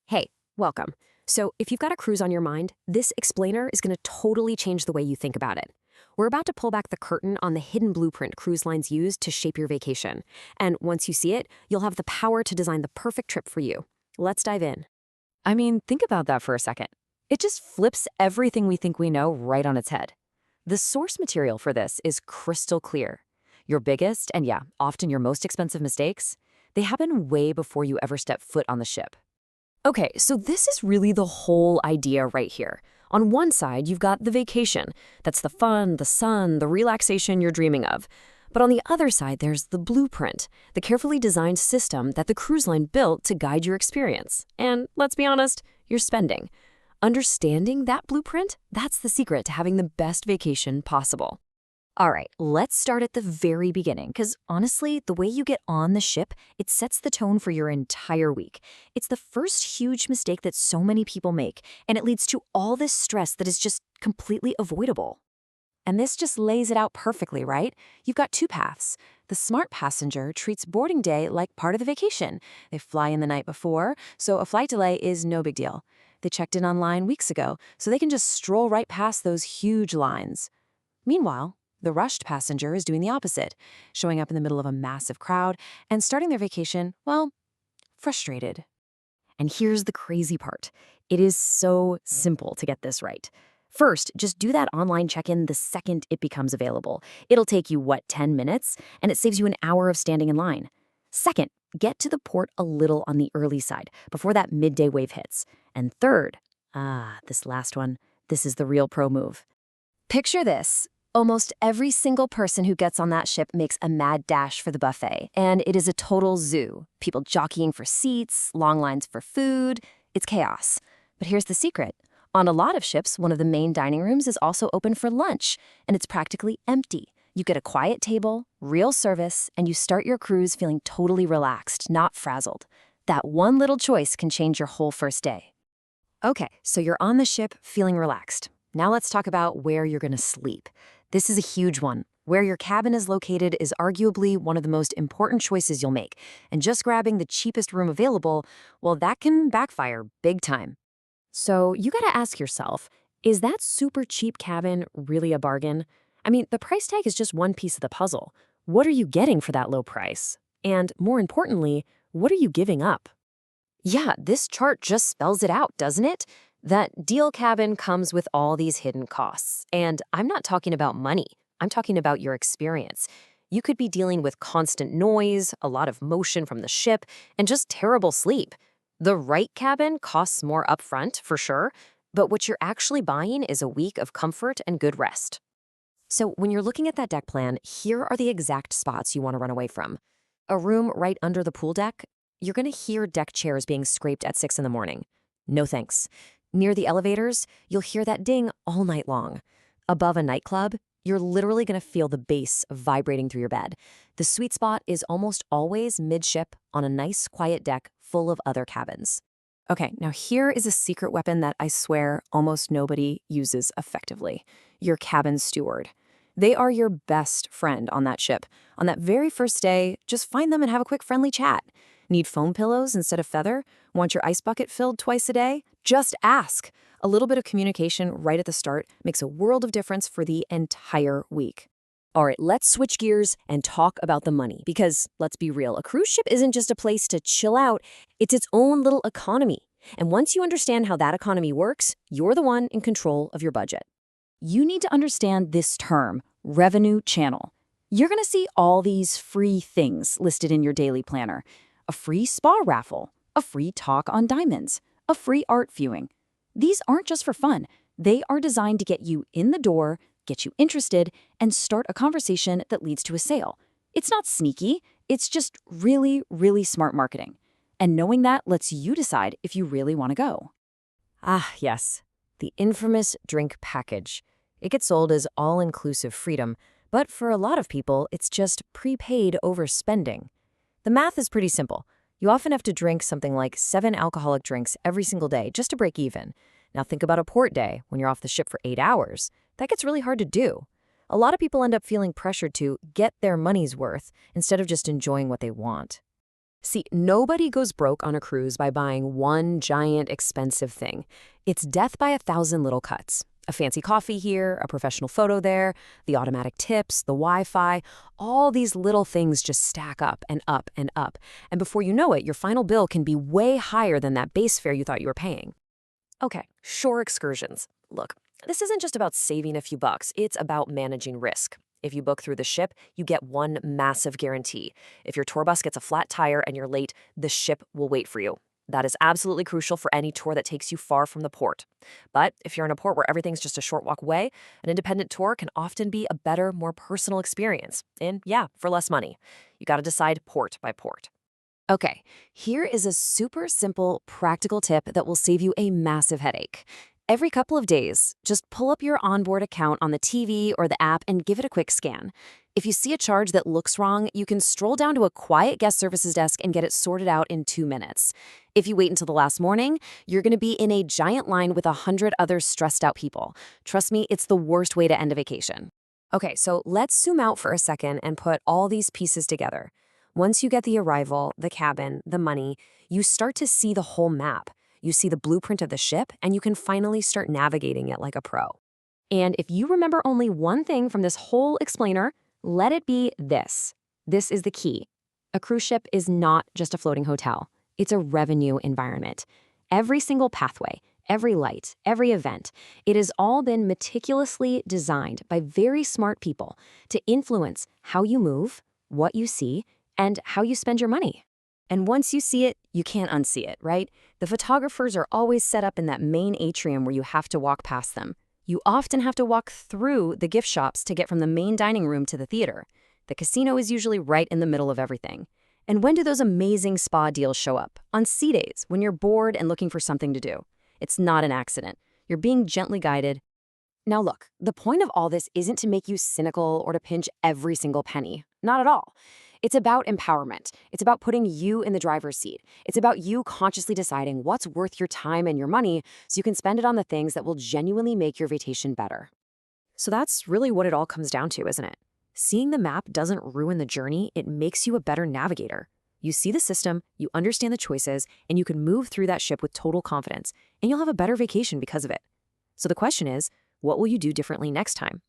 Hey, welcome. So, if you've got a cruise on your mind, this explainer is going to totally change the way you think about it. We're about to pull back the curtain on the hidden blueprint cruise lines use to shape your vacation. And once you see it, you'll have the power to design the perfect trip for you. Let's dive in. Think about that for a second. It just flips everything we think we know right on its head. The source material for this is crystal clear. Your biggest and, yeah, often your most expensive mistakes, they happen way before you ever step foot on the ship. Okay, so this is really the whole idea right here. On one side, you've got the vacation. That's the fun, the sun, the relaxation you're dreaming of. But on the other side, there's the blueprint, the carefully designed system that the cruise line built to guide your experience. And let's be honest, your spending. Understanding that blueprint, that's the secret to having the best vacation possible. All right, let's start at the very beginning, because honestly, the way you get on the ship, it sets the tone for your entire week. It's the first huge mistake that so many people make, and it leads to all this stress that is just completely avoidable. And this just lays it out perfectly, right? You've got two paths. The smart passenger treats boarding day like part of the vacation. They fly in the night before, so a flight delay is no big deal. They checked in online weeks ago, so they can just stroll right past those huge lines. Meanwhile, the rushed passenger is doing the opposite, showing up in the middle of a massive crowd and starting their vacation, well, frustrated. And here's the crazy part. It is so simple to get this right. First, just do that online check-in the second it becomes available. It'll take you, 10 minutes? And it saves you an hour of standing in line. Second, get to the port a little on the early side before that midday wave hits. And third, this last one, this is the real pro move. Picture this. Almost every single person who gets on that ship makes a mad dash for the buffet, and it is a total zoo. People jockeying for seats, long lines for food. It's chaos. But here's the secret. On a lot of ships, one of the main dining rooms is also open for lunch, and it's practically empty. You get a quiet table, real service, and you start your cruise feeling totally relaxed, not frazzled. That one little choice can change your whole first day. Okay, so you're on the ship feeling relaxed. Now let's talk about where you're going to sleep. This is a huge one. Where your cabin is located is arguably one of the most important choices you'll make, and just grabbing the cheapest room available, well, that can backfire big time. So you gotta ask yourself, is that super cheap cabin really a bargain? The price tag is just one piece of the puzzle. What are you getting for that low price? And more importantly, what are you giving up? Yeah, this chart just spells it out, doesn't it? That deal cabin comes with all these hidden costs. And I'm not talking about money. I'm talking about your experience. You could be dealing with constant noise, a lot of motion from the ship, and just terrible sleep. The right cabin costs more upfront, for sure, but what you're actually buying is a week of comfort and good rest. So when you're looking at that deck plan, here are the exact spots you want to run away from. A room right under the pool deck, you're going to hear deck chairs being scraped at 6 in the morning. No thanks. Near the elevators, you'll hear that ding all night long. Above a nightclub, you're literally going to feel the bass vibrating through your bed. The sweet spot is almost always midship on a nice, quiet deck full of other cabins. Okay, now here is a secret weapon that I swear almost nobody uses effectively. Your cabin steward. They are your best friend on that ship. On that very first day, just find them and have a quick friendly chat. Need foam pillows instead of feather? Want your ice bucket filled twice a day? Just ask. A little bit of communication right at the start makes a world of difference for the entire week. All right, let's switch gears and talk about the money because, let's be real, a cruise ship isn't just a place to chill out, it's its own little economy. And once you understand how that economy works, you're the one in control of your budget. You need to understand this term, revenue channel. You're going to see all these free things listed in your daily planner. A free spa raffle, a free talk on diamonds, a free art viewing. These aren't just for fun. They are designed to get you in the door, get you interested, and start a conversation that leads to a sale. It's not sneaky. It's just really, really smart marketing. And knowing that lets you decide if you really want to go. Ah, yes. The infamous drink package. It gets sold as all-inclusive freedom, but for a lot of people, it's just prepaid overspending. The math is pretty simple. You often have to drink something like 7 alcoholic drinks every single day just to break even. Now think about a port day when you're off the ship for 8 hours. That gets really hard to do. A lot of people end up feeling pressured to get their money's worth instead of just enjoying what they want. See, nobody goes broke on a cruise by buying one giant expensive thing. It's death by a thousand little cuts. A fancy coffee here, a professional photo there, the automatic tips, the Wi-Fi, all these little things just stack up and up and up. And before you know it, your final bill can be way higher than that base fare you thought you were paying. Okay, shore excursions. Look, this isn't just about saving a few bucks, it's about managing risk. If you book through the ship, you get one massive guarantee. If your tour bus gets a flat tire and you're late, the ship will wait for you. That is absolutely crucial for any tour that takes you far from the port. But if you're in a port where everything's just a short walk away, an independent tour can often be a better, more personal experience. And yeah, for less money. You got to decide port by port. Okay, here is a super simple, practical tip that will save you a massive headache. Every couple of days, just pull up your onboard account on the TV or the app and give it a quick scan. If you see a charge that looks wrong, you can stroll down to a quiet guest services desk and get it sorted out in 2 minutes. If you wait until the last morning, you're going to be in a giant line with 100 other stressed out people. Trust me, it's the worst way to end a vacation. Okay, so let's zoom out for a second and put all these pieces together. Once you get the arrival, the cabin, the money, you start to see the whole map. You see the blueprint of the ship, and you can finally start navigating it like a pro. And if you remember only one thing from this whole explainer, let it be this. This is the key. A cruise ship is not just a floating hotel. It's a revenue environment. Every single pathway, every light, every event, it has all been meticulously designed by very smart people to influence how you move, what you see, and how you spend your money. And once you see it, you can't unsee it, right? The photographers are always set up in that main atrium where you have to walk past them. You often have to walk through the gift shops to get from the main dining room to the theater. The casino is usually right in the middle of everything. And when do those amazing spa deals show up? On sea days, when you're bored and looking for something to do. It's not an accident. You're being gently guided. Now look, the point of all this isn't to make you cynical or to pinch every single penny. Not at all. It's about empowerment. It's about putting you in the driver's seat. It's about you consciously deciding what's worth your time and your money so you can spend it on the things that will genuinely make your vacation better. So that's really what it all comes down to, isn't it? Seeing the map doesn't ruin the journey, it makes you a better navigator. You see the system, you understand the choices, and you can move through that ship with total confidence, and you'll have a better vacation because of it. So the question is, what will you do differently next time?